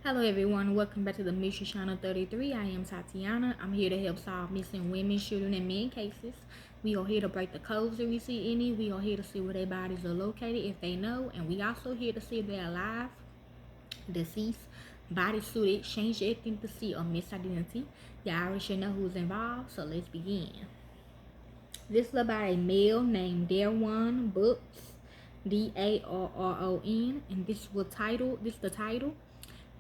Hello everyone, welcome back to the Mystery Channel 33. I am Tatiana. I'm here to help solve missing women, children, and men cases. We are here to break the codes if we see any. We are here to see where their bodies are located if they know. And we also here to see if they're alive, deceased, body suited, change ethnicity, or misidentity. You already should know who's involved, so let's begin. This is about a male named Darron Burks, Darron, and this is the title.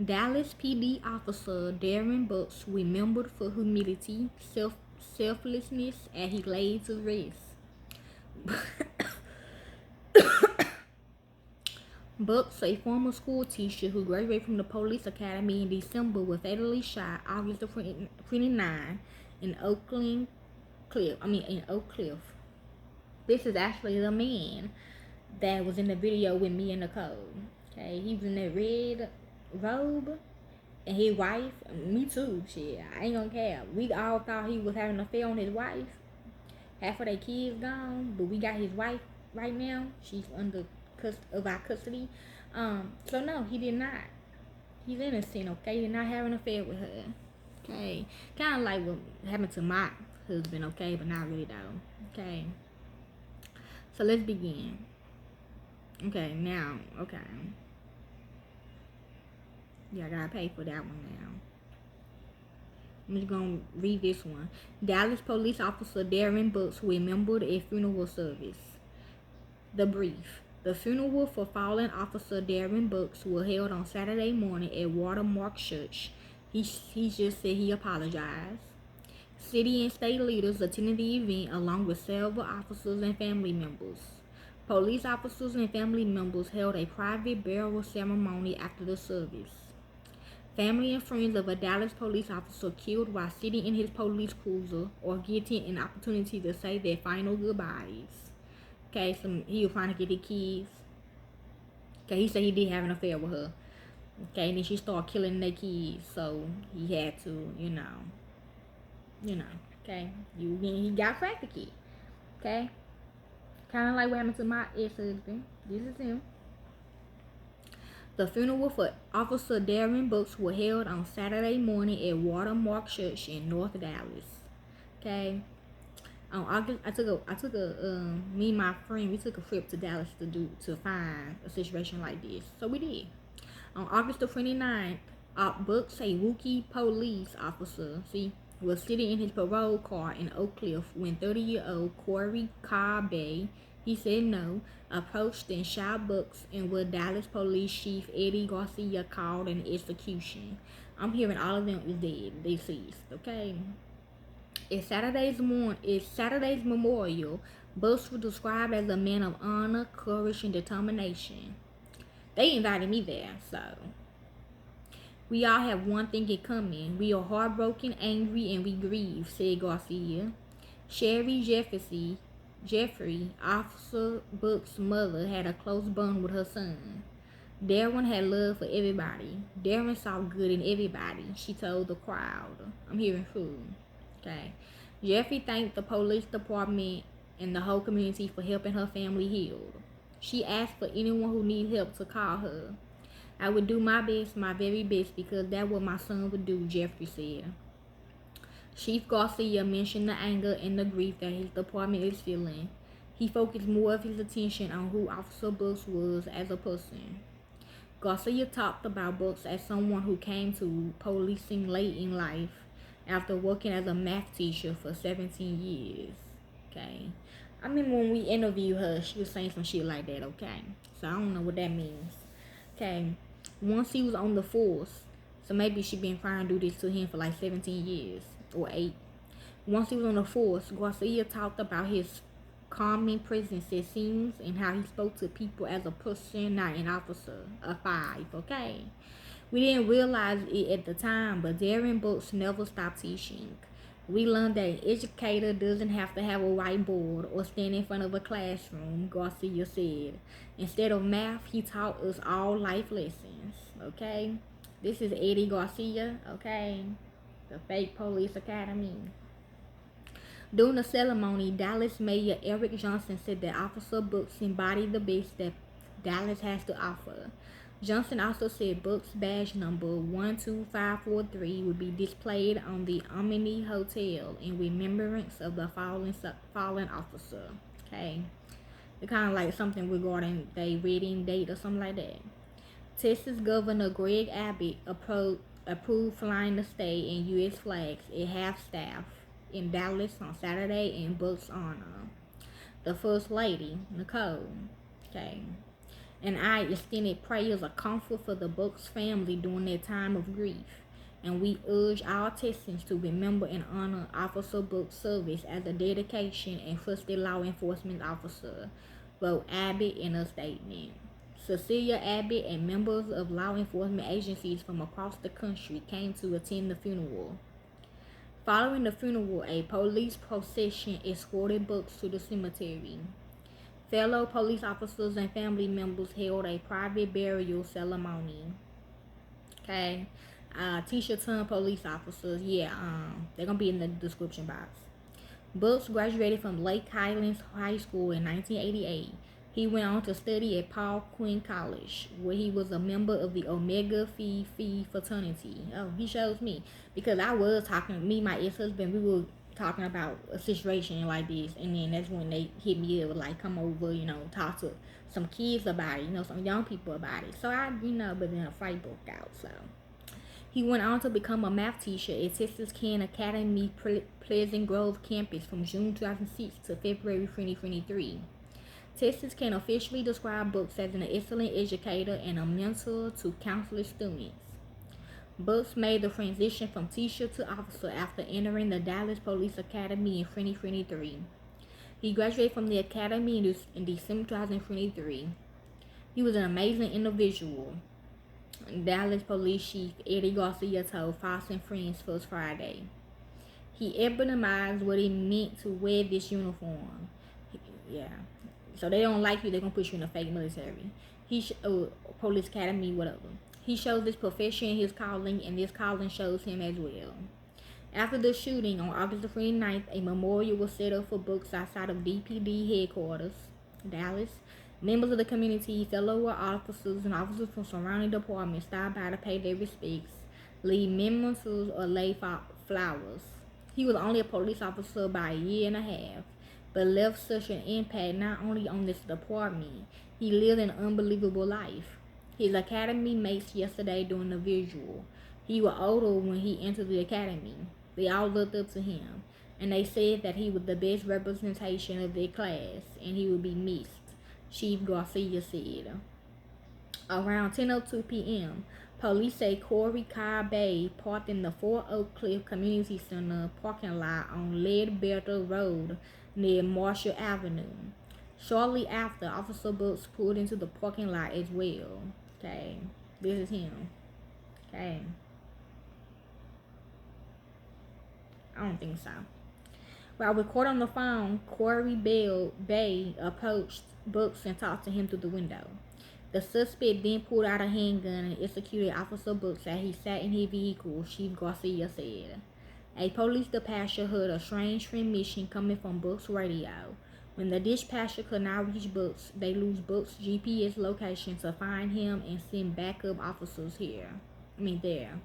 Dallas PD officer Darron Burks remembered for humility, selflessness as he laid to rest. Burks, a former school teacher who graduated from the police academy in December, was fatally shot August 29 in Oak Cliff. This is actually the man that was in the video with me and Nicole. Okay, he was in that red robe, and his wife, me too, shit, I ain't gonna care. We all thought he was having an affair on his wife. Half of their kids gone, but we got his wife right now. She's under our custody. So no, he did not. He's innocent, okay? He did not have an affair with her. Okay. Kind of like what happened to my husband, okay? But not really though. Okay. So let's begin. Okay, now, okay. Yeah, I gotta pay for that one now. I'm just gonna read this one. Dallas police officer Darron Burks remembered a funeral service. The brief. The funeral for fallen officer Darron Burks was held on Saturday morning at Watermark Church. He just said he apologized. City and state leaders attended the event along with several officers and family members. Police officers and family members held a private burial ceremony after the service. Family and friends of a Dallas police officer killed while sitting in his police cruiser or getting an opportunity to say their final goodbyes. Okay, so he was trying to get the kids. Okay, he said he did have an affair with her. Okay, and then she started killing their kids, so he had to, okay. He got practically. Okay, kind of like what happened to my ex-husband. This is him. The funeral for Officer Darron Burks was held on Saturday morning at Watermark Church in North Dallas. Okay. On August, me and my friend, we took a trip to Dallas to find a situation like this. So we did. On August the 29th, Burks, a rookie police officer, was sitting in his parole car in Oak Cliff when 30-year-old Corey Carbe, he said no, approached and shot Burks and what Dallas Police Chief Eddie Garcia called an execution. I'm hearing all of them is dead, deceased, okay? It's Saturday's memorial. Burks was described as a man of honor, courage, and determination. They invited me there, so we all have one thing in common. We are heartbroken, angry, and we grieve, said Garcia. Sherry Jeffrey, Officer Burks' mother, had a close bond with her son. Darron had love for everybody. Darron saw good in everybody, she told the crowd. I'm hearing food. Okay. Jeffrey thanked the police department and the whole community for helping her family heal. She asked for anyone who needs help to call her. I would do my best, my very best, because that's what my son would do, Jeffrey said. Chief Garcia mentioned the anger and the grief that his department is feeling. He focused more of his attention on who Officer Burks was as a person. Garcia talked about Burks as someone who came to policing late in life after working as a math teacher for 17 years. Okay. I remember when we interviewed her, she was saying some shit like that, okay? So I don't know what that means. Okay. Once he was on the force, so maybe she been trying to do this to him for like 17 years or 8. Once he was on the force, Garcia talked about his calming presence at scenes and how he spoke to people as a person, not an officer. A 5, okay? We didn't realize it at the time, but Darron Burks never stopped teaching. We learned that an educator doesn't have to have a whiteboard or stand in front of a classroom, Garcia said. Instead of math, he taught us all life lessons, okay? This is Eddie Garcia, okay? The fake police academy. During the ceremony, Dallas Mayor Eric Johnson said that Officer Burks embodied the best that Dallas has to offer. Johnson also said Burks' badge number 12543 would be displayed on the Omni Hotel in remembrance of the fallen officer. Okay. It's kind of like something regarding their wedding date or something like that. Texas Governor Greg Abbott approved flying the state and U.S. flags at half-staff in Dallas on Saturday in Burks' honor. The First Lady, Nicole, okay, and I extended prayers of comfort for the Burks family during their time of grief, and we urge all Texans to remember and honor Officer Burks' service as a dedication and trusted law enforcement officer, wrote Abbott in a statement. Cecilia Abbott and members of law enforcement agencies from across the country came to attend the funeral. Following the funeral, a police procession escorted Burks to the cemetery. Fellow police officers and family members held a private burial ceremony. Okay. T-shirt ton police officers. Yeah, they're gonna be in the description box. Burks graduated from Lake Highlands High School in 1988. He went on to study at Paul Quinn College, where he was a member of the Omega Phi fraternity. Oh, he shows me. Because I was talking, me and my ex-husband, we were talking about a situation like this, and then that's when they hit me up, like, come over, talk to some kids about it, some young people about it. So but then a fight broke out, so. He went on to become a math teacher at Texas Can Academy Pleasant Grove campus from June 2006 to February 2023. Texas Can officially describe Burks as an excellent educator and a mentor to countless students. Burks made the transition from teacher to officer after entering the Dallas Police Academy in 2023. He graduated from the academy in December 2023. He was an amazing individual, Dallas Police Chief Eddie Garcia told Fox and Friends First Friday. He epitomized what it meant to wear this uniform. Yeah. So they don't like you, they're going to put you in a fake military. Police academy, whatever. He shows this profession in his calling, and this calling shows him as well. After the shooting on August 29th, a memorial was set up for Burks outside of DPD headquarters, Dallas. Members of the community, fellow officers, and officers from surrounding departments stopped by to pay their respects, leave mementos, or lay flowers. He was only a police officer by a year and a half, but left such an impact not only on this department. He lived an unbelievable life. His academy mates yesterday during the visual. He was older when he entered the academy. They all looked up to him, and they said that he was the best representation of their class, and he would be missed, Chief Garcia said. Around 10:02 p.m., police say Corey Bay parked in the Fort Oak Cliff Community Center parking lot on Ledbetter Road near Marshall Avenue. Shortly after, Officer Burks pulled into the parking lot as well. Okay, this is him. Okay. I don't think so. While recording on the phone, Corey Bay approached Burks and talked to him through the window. The suspect then pulled out a handgun and executed Officer Burks as he sat in his vehicle, Chief Garcia said. A police dispatcher heard a strange transmission coming from Burks' radio. When the dispatcher could not reach Burks, they lose Burks' GPS location to find him and send backup officers there.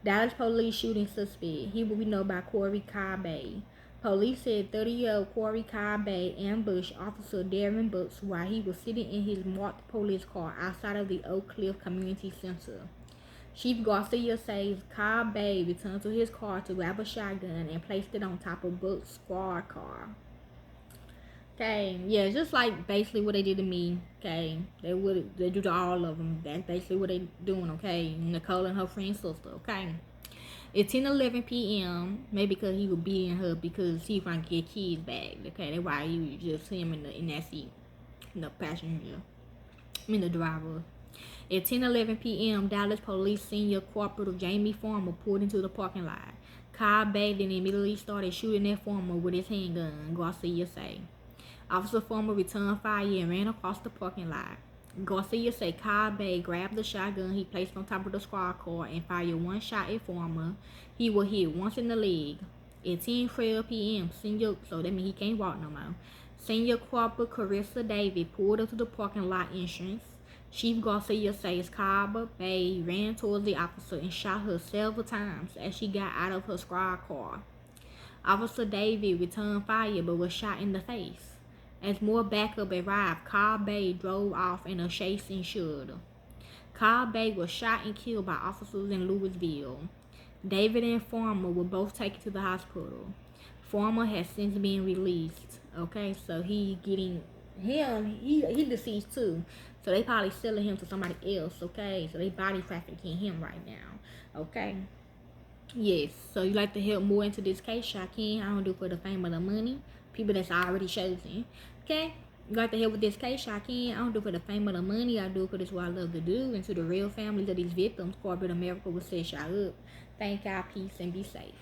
Dallas police shooting suspect. He will be known by Corey Bay. Police said 30-year-old Corey Bay ambushed Officer Darron Burks while he was sitting in his marked police car outside of the Oak Cliff Community Center. Chief Garcia says Bay returned to his car to grab a shotgun and placed it on top of Burks' squad car. Okay, yeah, just like basically what they did to me. Okay, they do to all of them. That's basically what they doing. Okay, Nicole and her friend's sister. Okay, it's 10:11 p.m. Maybe because he was beating her because he trying to get kids back. Okay, that's why he was just him in that seat, the passenger, the driver. At 10:11 p.m., Dallas Police Senior Corporal Jamie Farmer pulled into the parking lot. Bay then immediately started shooting at Farmer with his handgun, Garcia said. Officer Farmer returned fire and ran across the parking lot. Garcia said Bay grabbed the shotgun he placed on top of the squad car and fired one shot at Farmer. He was hit once in the leg. At 10:12 p.m., so that means he can't walk no more. Senior Corporal Carissa David pulled up to the parking lot entrance. Chief Garcia says Carver Bay ran towards the officer and shot her several times as she got out of her squad car. Officer David returned fire but was shot in the face. As more backup arrived, Carl Bay drove off and a chase ensued. Carl Bay was shot and killed by officers in Louisville. David and Farmer were both taken to the hospital. Farmer has since been released. Okay, so he deceased too. So they probably selling him to somebody else. Okay, so they body trafficking him right now. Okay. Yes, so you like to help more into this case, I can. I don't do it for the fame or the money. People that's already chosen. Okay? You like to help with this case, I can. I don't do it for the fame or the money. I do it because it's what I love to do. And to the real families of these victims, corporate America will set y'all up. Thank y'all, peace, and be safe.